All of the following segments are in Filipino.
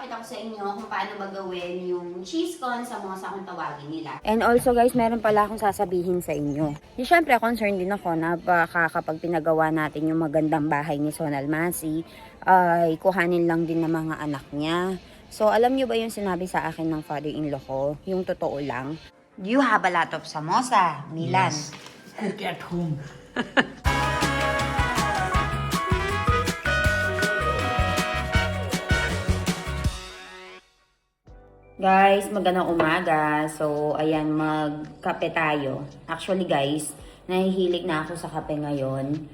ipapakita ko sa inyo kung paano ba gawin yung cheese con samosa kung tawagin nila. And also guys, meron pala akong sasabihin sa inyo. Siyempre, concerned din ako na baka kapag pinagawa natin yung magandang bahay ni Sonal Masi, ay kuhanin lang din ng mga anak niya. So, alam nyo ba yung sinabi sa akin ng father-in-law ko? Yung totoo lang. You have a lot of samosa, Milan. Yes. Cook at home. Guys, magandang umaga. So, ayan, magkape tayo. Actually, guys, nahihilig na ako sa kape ngayon.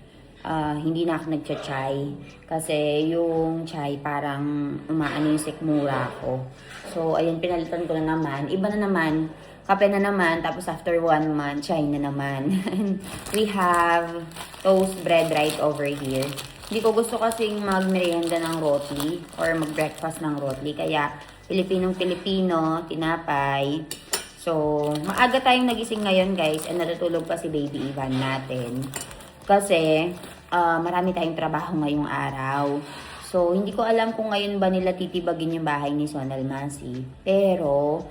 Hindi na ako nagcha-chai. Kasi yung chai parang umaano yung sikmura ko. So, ayan, pinalitan ko na naman. Iba na naman. Kape na naman. Tapos after 1 month, chai na naman. We have toast bread right over here. Hindi ko gusto kasing mag-merienda ng roti or mag-breakfast ng roti. Kaya, Pilipinong-Pilipino, tinapay. So, maaga tayong nagising ngayon guys and natutulog pa si Baby Ivan natin. Kasi, marami tayong trabaho ngayong araw. So, hindi ko alam kung ngayon ba nila titibagin yung bahay ni Sonal Masi. Pero,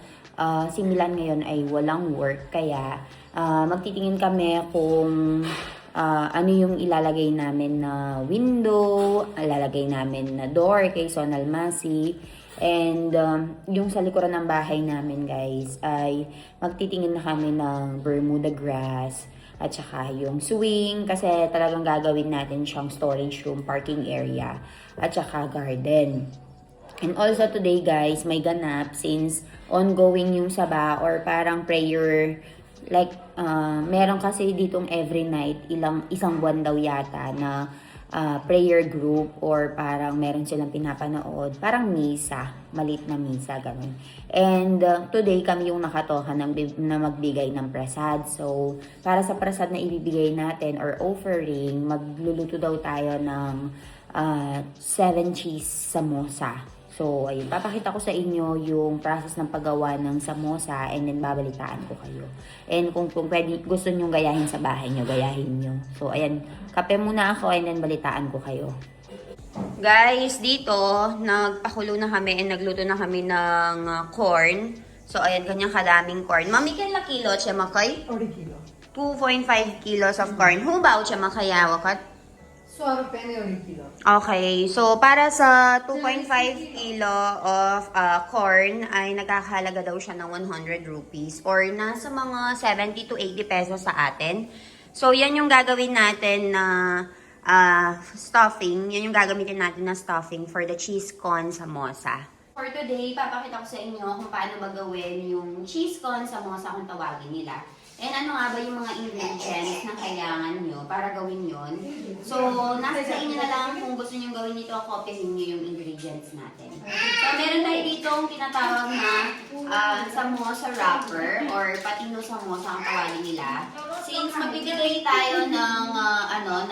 si Milan ngayon ay walang work. Kaya, magtitingin kami kung ano yung ilalagay namin na window, ilalagay namin na door kay Sonal Masi. And yung sa likuran ng bahay namin guys ay magtitingin na kami ng Bermuda grass at saka yung swing kasi talagang gagawin natin siyang storage room, parking area at saka garden. And also today guys, may ganap since ongoing yung saba or parang prayer. Like, meron kasi ditong every night, isang buwan daw yata na prayer group or parang meron silang pinapanood. Parang misa, malit na misa, ganun. And today kami yung nakatoka na magbigay ng prasad. So, para sa prasad na ibibigay natin or offering, magluluto daw tayo ng 7 cheese samosa. So, ayun, papakita ko sa inyo yung process ng paggawa ng samosa and then babalitaan ko kayo. And kung pwede, gusto nyong gayahin sa bahay nyo, gayahin nyo. So, ayan, kape muna ako and then balitaan ko kayo. Guys, dito, nagpakulo na kami and nagluto na kami ng corn. So, ayan, kanyang kadaming corn. Mami, kailan kilo siya makoy? 40 kilo. 2.5 kilos of corn. Hubaw siya makayawa ka? 100 rupees 1 kilo. Okay, so para sa 2.5 kilo of corn ay nagkakahalaga daw siya ng 100 rupees or nasa mga 70 to 80 pesos sa atin. So yan yung gagawin natin na stuffing. Yan yung gagamitin natin na stuffing for the cheese con samosa. For today, papakita ko sa inyo kung paano ba gawin yung cheese con samosa kung tawagin nila. And ano nga ba yung mga ingredients na kailangan nyo para gawin yon? So, nasa sa inyo na lang kung gusto nyo gawin nito, kopyahin nyo yung ingredients natin. So, meron tayo dito ang tinatawag na samosa wrapper or patino samosa ang tawagin nila. Since magbibigay tayo ng,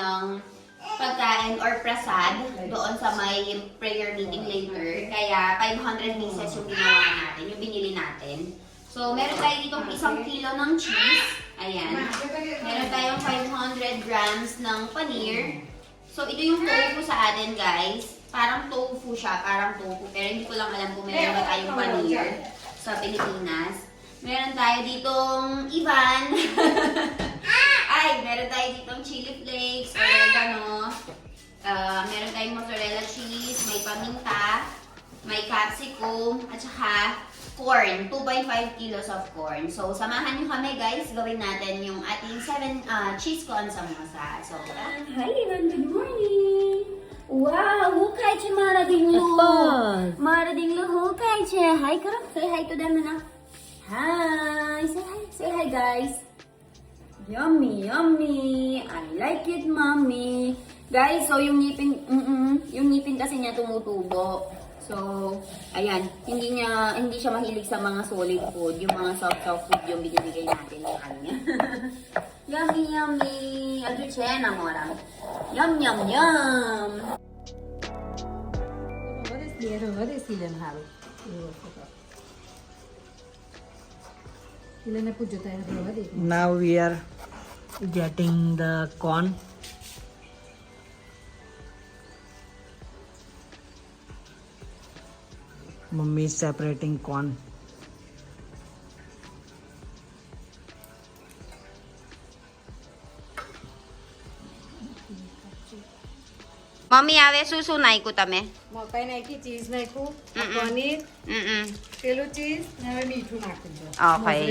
ng pagkain or prasad doon sa may prayer meeting later, kaya 500 pieces yung ginawa natin, yung binili natin. So, meron tayo dito 1 kilo ng cheese. Ayan. Meron tayong 500 grams ng paneer. So, ito yung tofu sa atin, guys. Parang tofu siya, parang tofu. Pero hindi ko lang alam kung meron ba tayong paneer sa Pilipinas. Meron tayo ditong Ivan. Ay, meron tayo ditong chili flakes, oregano. Meron tayong mozzarella cheese, may paminta, may capsicum, at saka corn, 2.5 kilos of corn. So, samahan nyo kami guys, gawin natin yung ating 7 cheese con samosa. So, hi Ivan, good morning! Wow, hukay siya marading lo! Marading lo, hukay siya! Hi, karap! Say hi to them na. Hi! Say hi guys! Yummy, yummy! I like it, mommy! Guys, so yung ngipin kasi niya tumutubo. So, ayan, hindi siya mahilig sa mga solid food, yung mga soft food yung binibigay natin sa kanya. Yummy, yummy! Adrucena, mora. Yum, yum, yum! What is Ilan Hal? Now we are getting the corn. Mummy is separating corn. Mummy આવે શું નાખ્યું તમે મકાઈ નાખી ચીઝ નાખ્યું પનીર પેલું ચીઝ ને હવે મીઠું નાખી દો Okay.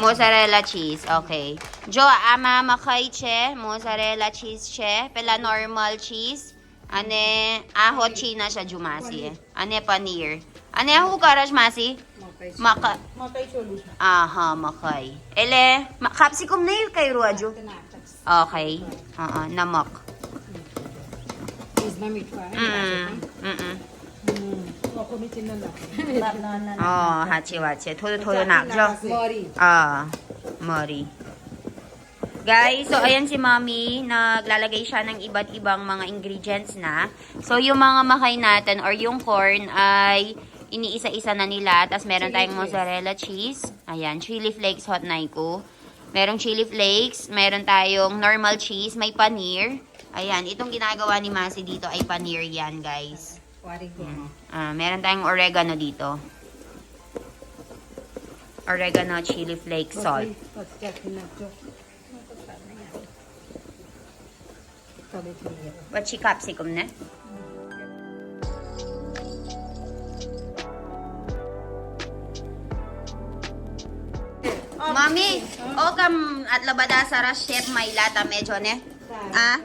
Mozzarella cheese. Okay. જો આમાં મકાઈ છે, mozzarella cheese છે, પેલા normal cheese અને આ hot china છે જો માસી અને પનીર. અને શું કરશ માસી? મકાઈ છોલું છે હા મકાઈ. એટલે capsicum નહીં કર્યું હજુ. Okay. નમક. ચીઝમાં મીઠું આવે લોકોની ચીજ નાખે સાચી વાત છે. થોડું નાખજો. મરી Mari. Guys, so ayan si Mommy, naglalagay siya ng iba't ibang mga ingredients na. So yung mga makay natin or yung corn ay iniisa-isa na nila. Tapos meron tayong mozzarella cheese. Ayan, chili flakes hot naiko. Merong chili flakes, meron tayong normal cheese, may paneer. Ayan, itong ginagawa ni Masi dito ay paneer yan, guys. Meron tayong oregano dito. Oregano, chili flakes, salt. Bachi capsicum na. Mami, o kam at labada sara chef mailata medyo ne? Ah?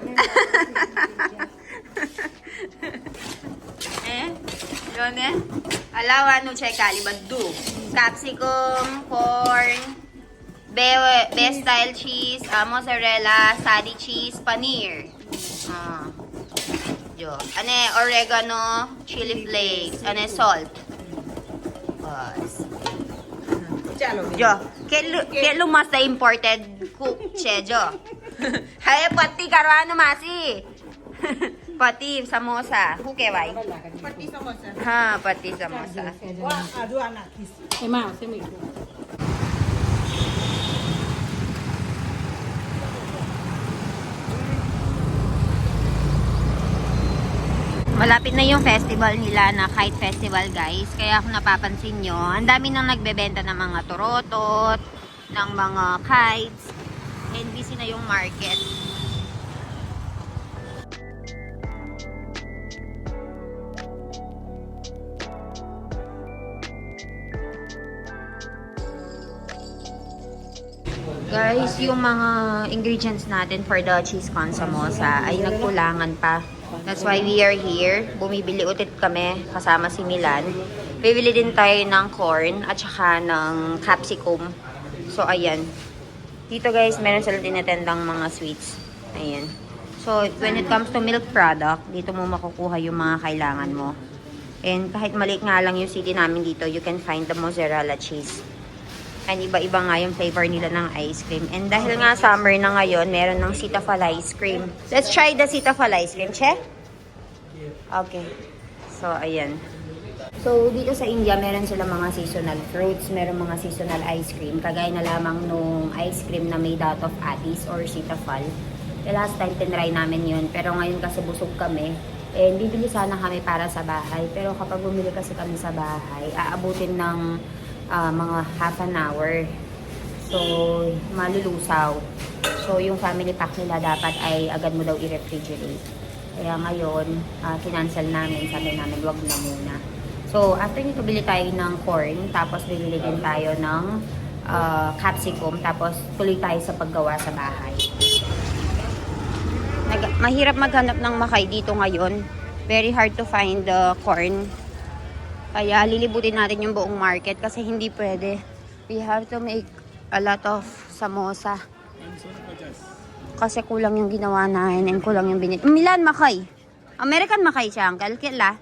Yun eh. Alawa no check kalibadu. Capsicum, corn, be style cheese, mozzarella, sadi cheese, paneer. Jo. Ane oregano, chili flakes, ane salt. Bas. Jo. Kelu mas na imported cook che jo. Hay pati karwano masi. Pati samosa. Who kewai? પટ્ટી samosa Ha, pati samosa. આદુ આ નાખીશ એમાં આવશે મીઠું Malapit na yung festival nila na Kite Festival, guys. Kaya kung napapansin nyo, ang dami nang nagbebenta ng mga torotot, ng mga kites, and busy na yung market. Guys, yung mga ingredients natin for the cheese con samosa ay nagkulangan pa. That's why we are here. Bumibili ulit kami kasama si Milan. Bibili din tayo ng corn at saka ng capsicum. So, ayan. Dito guys, meron sila tinatendang mga sweets. Ayan. So, when it comes to milk product, dito mo makukuha yung mga kailangan mo. And kahit maliit nga lang yung city namin dito, you can find the mozzarella cheese. And iba-iba nga yung flavor nila ng ice cream. And dahil nga summer na ngayon, meron ng sitafal ice cream. Let's try the sitafal ice cream, che? Okay. So, ayan. So, dito sa India, meron sila mga seasonal fruits, meron mga seasonal ice cream. Kagaya na lamang nung ice cream na made out of atis or sitafal. Last time, tinry namin yun. Pero ngayon kasi busog kami. And bibili sana kami para sa bahay. Pero kapag bumili kasi kami sa bahay, aabutin ng mga half an hour. So, malulusaw. So, yung family pack nila dapat ay agad mo daw i-refrigerate. Kaya ngayon, kinancel namin. Sabi namin, wag na muna. So, after nito, bili tayo ng corn. Tapos, bibili din tayo ng capsicum. Tapos, tuloy tayo sa paggawa sa bahay. Mahirap maghanap ng makay dito ngayon. Very hard to find the corn. Kaya lilibutin natin yung buong market kasi hindi pwede. We have to make a lot of samosa. Kasi kulang yung ginawa natin and kulang yung binit. Milan makay? American makay siya, uncle? Kila?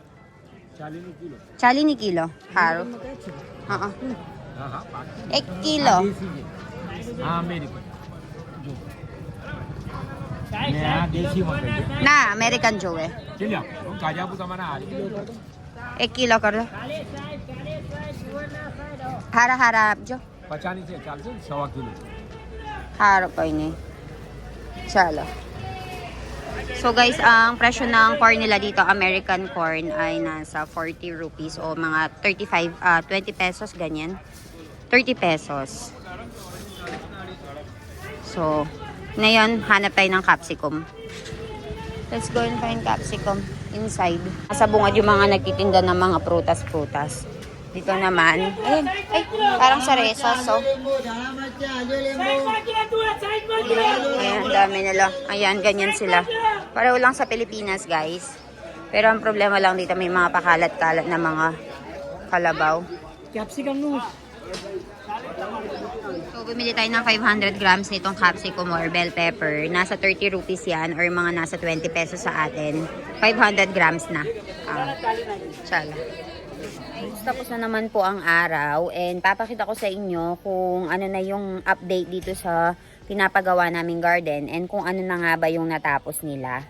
40 kilo. Haro? Oo. 1 kilo. American. Na, American jo eh. 1 kilo karo. Hara jo. 50 से 40 100 kilo Haro pa ini. Chalo. So guys, ang presyo ng corn nila dito, American corn, ay nasa 40 rupees o mga 20 pesos, ganyan. 30 pesos. So, ngayon, hanap tayo ng capsicum. Let's go and find capsicum inside. Sa bungad yung mga nagtitinda ng mga prutas-prutas. Dito naman, ayun, ay, parang sa resas, so. Ayan, ang dami nila. Ayan, ganyan sila. Pareho lang sa Pilipinas, guys. Pero ang problema lang dito, may mga pakalat-kalat na mga kalabaw. Capsicum no. So, bumili tayo ng 500 grams nitong capsicum or bell pepper. Nasa 30 rupees yan or mga nasa 20 pesos sa atin. 500 grams na. Tsala. Tapos na naman po ang araw and papakita ko sa inyo kung ano na yung update dito sa pinapagawa naming garden and kung ano na nga ba yung natapos nila.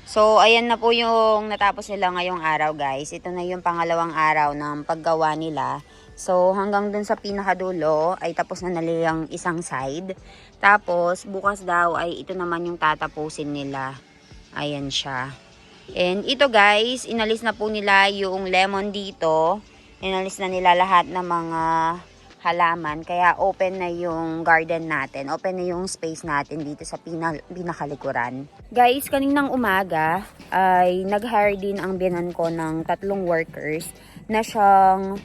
So, ayan na po yung natapos nila ngayong araw, guys. Ito na yung pangalawang araw ng paggawa nila. So, hanggang dun sa pinakadulo ay tapos na nila yung isang side. Tapos, bukas daw ay ito naman yung tatapusin nila. Ayan siya. And ito, guys, inalis na po nila yung lemon dito. Inalis na nila lahat ng mga halaman. Kaya open na yung garden natin. Open na yung space natin dito sa pinakalikuran. Guys, kaninang umaga ay nag-hire din ang biyanan ko ng 3 workers na siyang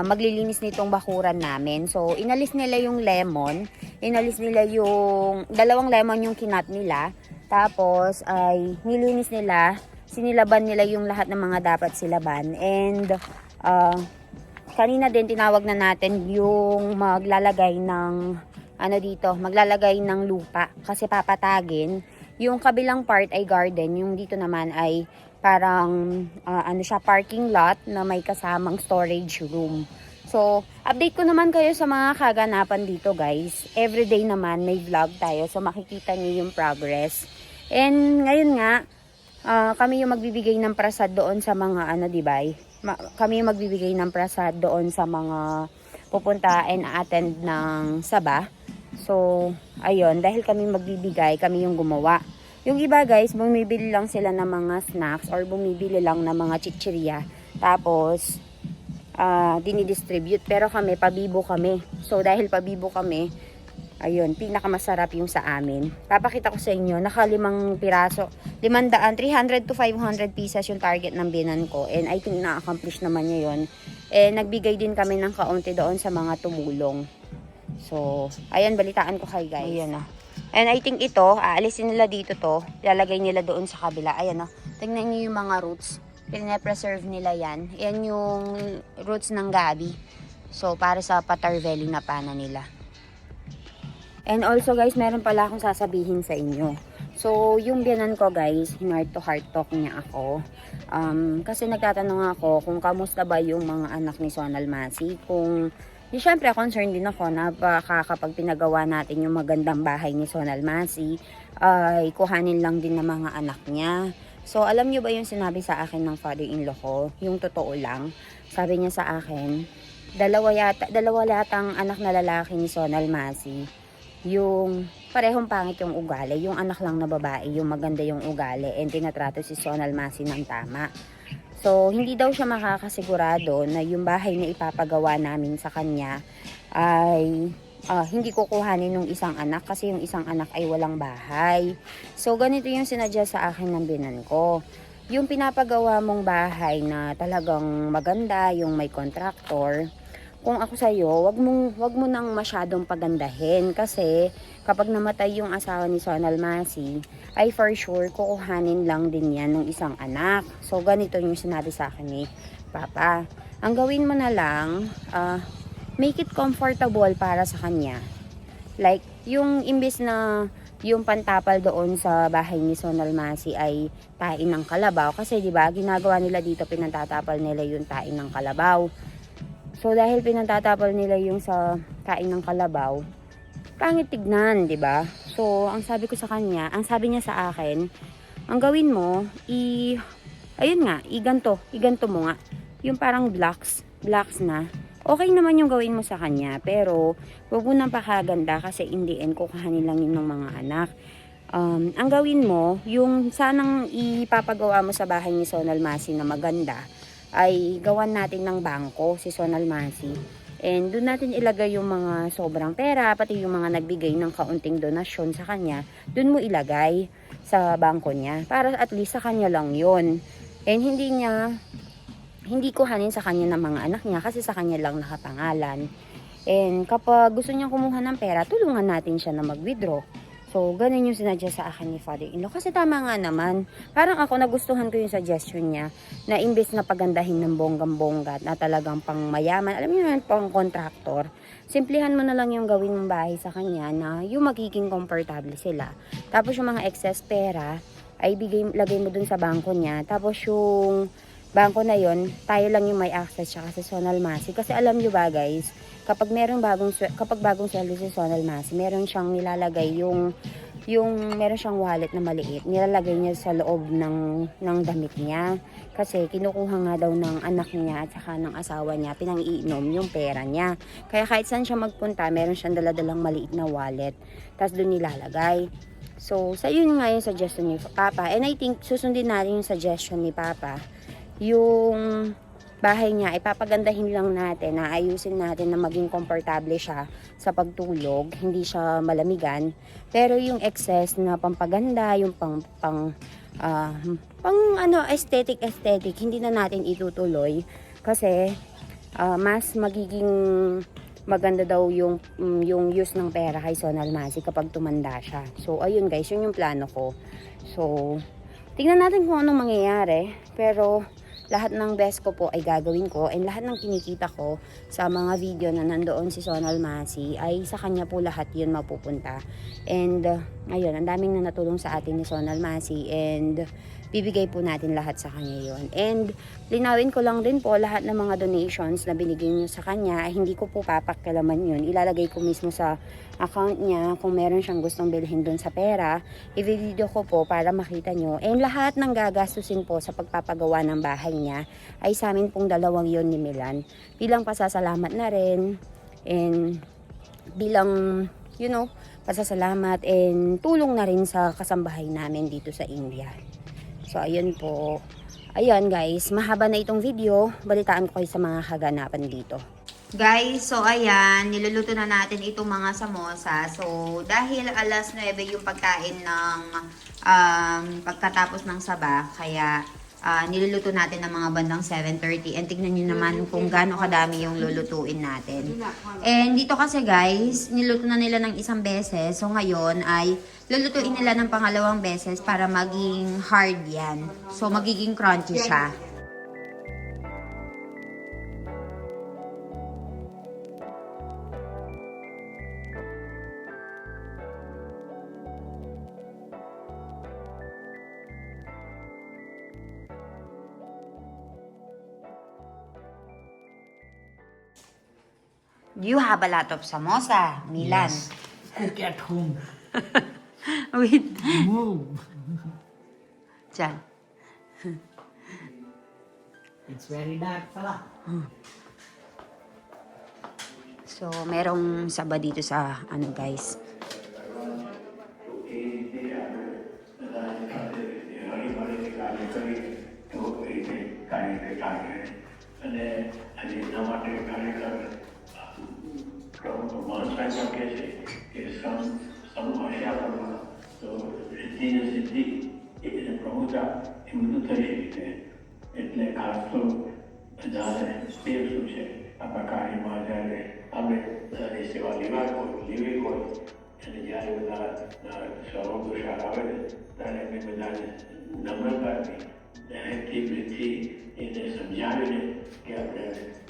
maglilinis nitong bakuran namin. So, inalis nila yung lemon. Inalis nila yung 2 lemon yung kinat nila. Tapos, ay nilinis nila. Sinilaban nila yung lahat ng mga dapat silaban. And, kanina din tinawag na natin yung maglalagay ng maglalagay ng lupa kasi papatagin. Yung kabilang part ay garden, yung dito naman ay parang parking lot na may kasamang storage room. So, update ko naman kayo sa mga kaganapan dito, guys. Everyday naman may vlog tayo, so makikita niyo yung progress. And ngayon nga, kami yung magbibigay ng prasad doon sa mga kami yung magbibigay ng prasad doon sa mga pupunta and attend ng saba. So, ayun, dahil kami magbibigay, kami yung gumawa. Yung iba, guys, bumibili lang sila ng mga snacks or bumibili lang ng mga chichirya. Tapos, dinidistribute. Pero kami, pabibo kami. So, dahil pabibo kami, ayun, pinakamasarap yung sa amin. Papakita ko sa inyo, naka 5 piraso. 300 to 500 pieces yung target ng binan ko. And I think na-accomplish naman niya yun. And nagbigay din kami ng kaunti doon sa mga tumulong. So, ayan, balitaan ko kay guys. Ayan na. And I think ito, aalisin nila dito to. Ilalagay nila doon sa kabila. Ayan na. Tingnan niyo yung mga roots. Pinapreserve nila yan. Yan yung roots ng gabi. So, para sa patarvelli na pana nila. And also, guys, meron pala akong sasabihin sa inyo. So, yung biyanan ko, guys, heart to heart talk niya ako. Kasi nagtatanong ako kung kamusta ba yung mga anak ni Sonal Masi. Siyempre, concerned din ako na baka kapag pinagawa natin yung magandang bahay ni Sonal Masi, ay kuhanin lang din ng mga anak niya. So, alam niyo ba yung sinabi sa akin ng father-in-law ko? Yung totoo lang. Sabi niya sa akin, dalawa yatang anak na lalaki ni Sonal Masi. Yung parehong pangit yung ugali. Yung anak lang na babae, yung maganda yung ugali. And tinatrato si Sonal Masi ng tama. So, hindi daw siya makakasigurado na yung bahay na ipapagawa namin sa kanya ay hindi kukuhanin ng isang anak kasi yung isang anak ay walang bahay. So, ganito yung sinadya sa akin ng binan ko. Yung pinapagawa mong bahay na talagang maganda, yung may contractor, kung ako sa'yo, wag mo nang masyadong pagandahin kasi kapag namatay yung asawa ni Sonal Masi, ay for sure kukuhanin lang din yan ng isang anak. So, ganito yung sinabi sa akin ni Papa. Ang gawin mo na lang, make it comfortable para sa kanya. Like, yung imbis na yung pantapal doon sa bahay ni Sonal Masi ay tain ng kalabaw. Kasi, di ba, ginagawa nila dito, pinantatapal nila yung tain ng kalabaw. So, dahil pinantatapal nila yung sa tain ng kalabaw, pangit tignan, di ba? So, ang sabi ko sa kanya, ang sabi niya sa akin, ang gawin mo, iganto mo nga. Yung parang blocks na. Okay naman yung gawin mo sa kanya, pero huwag mo nang pakaganda kasi in the end, kukuhanin lang yun ng mga anak. ang gawin mo, yung sanang ipapagawa mo sa bahay ni Sonal Masi na maganda, ay gawan natin ng bangko si Sonal Masi. And doon natin ilagay yung mga sobrang pera, pati yung mga nagbigay ng kaunting donasyon sa kanya, doon mo ilagay sa bangko niya. Para at least sa kanya lang yun. And hindi kuhanin sa kanya ng mga anak niya kasi sa kanya lang nakapangalan. And kapag gusto niyang kumuha ng pera, tulungan natin siya na mag-withdraw. So, ganun yung sinadya sa akin ni father-in-law. Kasi tama nga naman, parang ako nagustuhan ko yung suggestion niya na imbes na pagandahin ng bonggang-bongga na talagang pang mayaman, alam niyo naman, pang kontraktor, simplihan mo na lang yung gawin mong bahay sa kanya na yung magiging komportable sila. Tapos yung mga excess pera, ay lagay mo dun sa bangko niya. Tapos yung bangko na yon, tayo lang yung may access siya kasi Sonal Masi. Kasi alam nyo ba guys, kapag bagong sweldo si Sonal Masi, meron siyang nilalagay meron siyang wallet na maliit, nilalagay niya sa loob ng damit niya. Kasi kinukuha nga daw ng anak niya at saka ng asawa niya, pinang-iinom yung pera niya. Kaya kahit saan siya magpunta, meron siyang daladalang maliit na wallet. Tapos doon nilalagay. So, sa yun nga yung suggestion ni Papa. And I think susundin natin yung suggestion ni Papa. Yung bahay niya, ipapagandahin lang natin, ayusin natin na maging komportable siya sa pagtulog, hindi siya malamigan. Pero yung excess na pampaganda, yung aesthetic, hindi na natin itutuloy kasi mas magiging maganda daw yung use ng pera kay Sonal Masi kapag tumanda siya. So, ayun guys, yun yung plano ko. So, tingnan natin kung anong mangyayari. Pero, lahat ng best ko po ay gagawin ko. And lahat ng kinikita ko sa mga video na nandoon si Sonal Masi ay sa kanya po lahat yun mapupunta. And, ayun, ang daming na natulong sa atin ni Sonal Masi. And, bibigay po natin lahat sa kanya yon. And linawin ko lang din po lahat ng mga donations na binigay niyo sa kanya, hindi ko po papakialaman yun. Ilalagay ko mismo sa account niya kung meron siyang gustong bilhin doon sa pera. I-video ko po para makita nyo. And lahat ng gagastusin po sa pagpapagawa ng bahay niya ay sa amin pong dalawang yon ni Milan. Bilang pasasalamat na rin and bilang pasasalamat and tulong na rin sa kasambahay namin dito sa India. So, ayun po. Ayun guys, mahaba na itong video. Balitaan ko kayo sa mga kaganapan dito. Guys, so ayan, niluluto na natin itong mga samosa. So, dahil alas 9 yung pagkain ng pagkatapos ng saba, kaya niluluto natin ng mga bandang 7:30. And tignan nyo naman kung gaano kadami yung lulutuin natin. And dito kasi guys, niluto na nila ng isang beses. So ngayon ay lulutuin nila ng pangalawang beses para maging hard yan. So magiging crunchy siya. You have a lot of samosa, Milan. Yes. Cook at home. Wait. Move. Diyan. It's very dark pala. So, merong saba dito sa guys. એટલે ખાસ તો જ્યારે તે શું છે આપણા કાર્યમાં જ્યારે આપણે બધાની સેવા લેવી હોય અને જ્યારે બધા સ્વરો દોષાર આવે ને ત્યારે એમને બધાને નમ્રતાથી દરેકથી વૃત્તિ એને સમજાવીને કે આપણે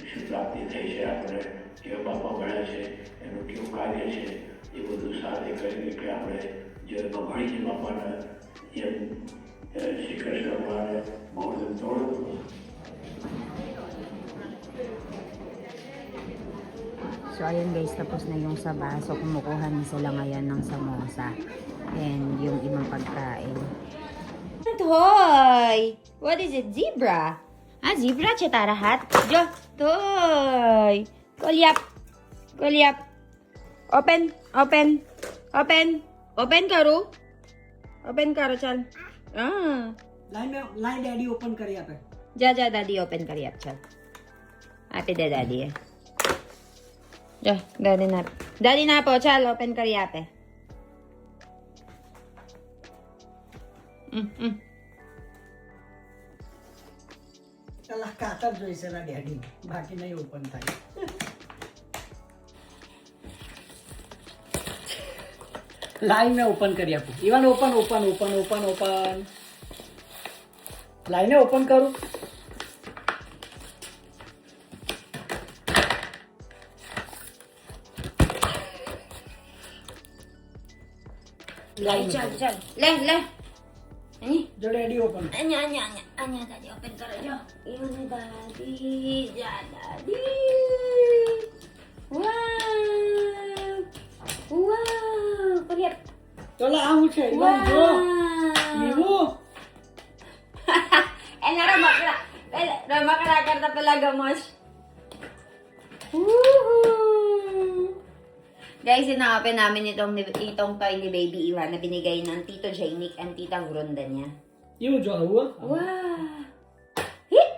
શું પ્રાપ્તિ થઈ છે, આપણે કેવા બાપા મળ્યા છે, એનું કેવું કાર્ય છે, એ બધું સાથે કરીને કે આપણે જીવનમાં ઘણી જ બાપાના એમ શ્રી કૃષ્ણ ભગવાને બહુ તોડું. So, ayun guys, tapos na yung saba. So, kumukuha na sila ngayon ng samosa. And yung ibang pagkain. Toy! What is it? Zebra? Zebra? Chetarahat? Jo! Toy! Kulyap! Kulyap! Open! Open! Open! Open, Karu! Open કરો ચાલ. હા. લાઈ daddy open કરી આપે. જા દાદી ઓપન કરી આપ ચાલ. આપી દે દાદીએ. જા દાદી ના આપો ચાલ ઓપન કરી આપે. પેલા કાતર જોઈશે ના ડેડી, બાકી નહીં ઓપન થાય. લાઈને ઓપન કરી આપું. Even open. લાઈને ઓપન કરું. ચાલ લે અહીં જો ડેડી ઓપન. અહીંયા દાદી ઓપન કરો જો. એવું દાદી જા દાદી. વાવ કરી આપ. ચલો આ હું છે ઇવન જો. એવું એના રમકડા કરતા પેલા ગમશ. Guys, ina-open namin itong toy ni Baby Iwan na binigay ng Tito Jainik and Tita Grunda niya. એવું જો આવું. Wow! Hit!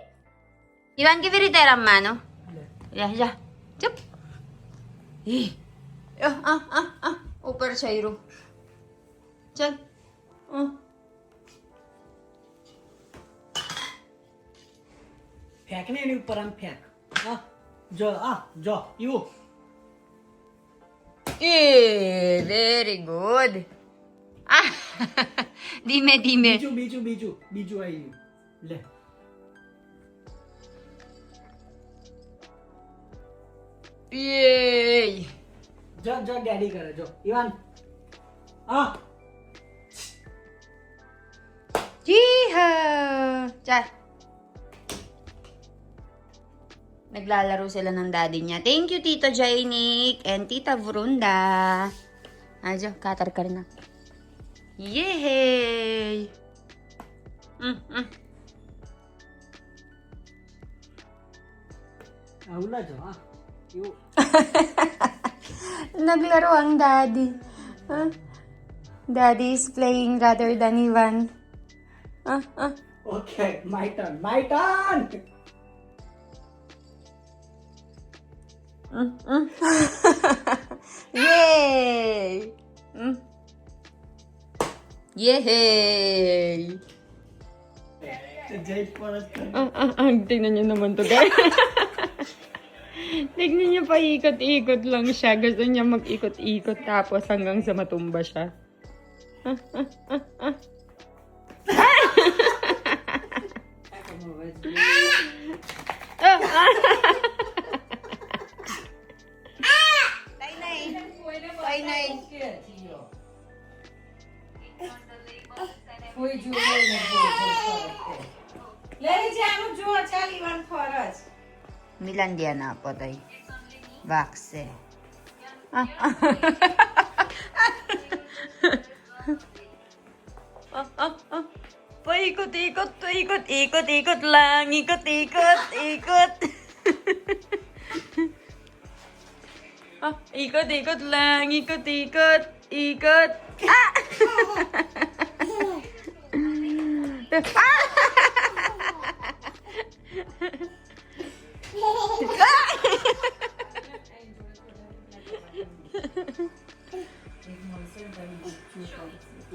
Iwan, give it a mano. Ya. Chup! Upar Chairo. Chal. ફેંક ને એની ઉપર આમ ફેંક. હા જો એવું. Very good. Dime. બીજું આવી લે. Yay! જો ડેડી કરે જો. ઇવાન હા Yeehaw! Char. Naglalaro sila ng daddy niya. Thank you, Tito Jainik and Tita Vrunda. Ajo, katar ka rin na. Yay! આવું ના જો. હા એવું. Naglaro ang daddy. Huh? Daddy is playing rather than Ivan. Okay my turn. Yay! Yay! જય પરત કર. Tingnan niyo naman to, guys. Tignan niyo, paikot-ikot lang siya. Gusto niya mag-ikot-ikot tapos hanggang sa matumba siya. Nay. કોઈ જોવે ને લઈ જાનું જો ચાલ ઇવન ફરજ Milandia na po tayo. Bakse. Paikot lang. Ikot. Ikot lang. Ikot. Ah!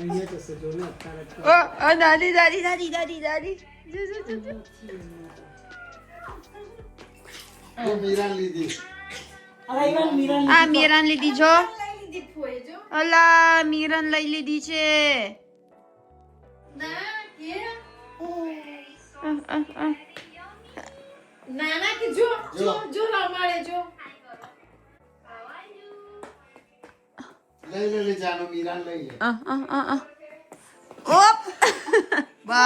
અહીંયા જશે જો ને અત્યારે. Oh, daddy. Miran Lidi. અરે ઇવાન મિરાન. Ah, Miran Lidi Jo. લઈ લીધી ફોય જો Ala, Miran Laili di che. ના કે Ah. નાના કે જો રમાડે જો Lay, Jano, Miran, lay. Op! Ba?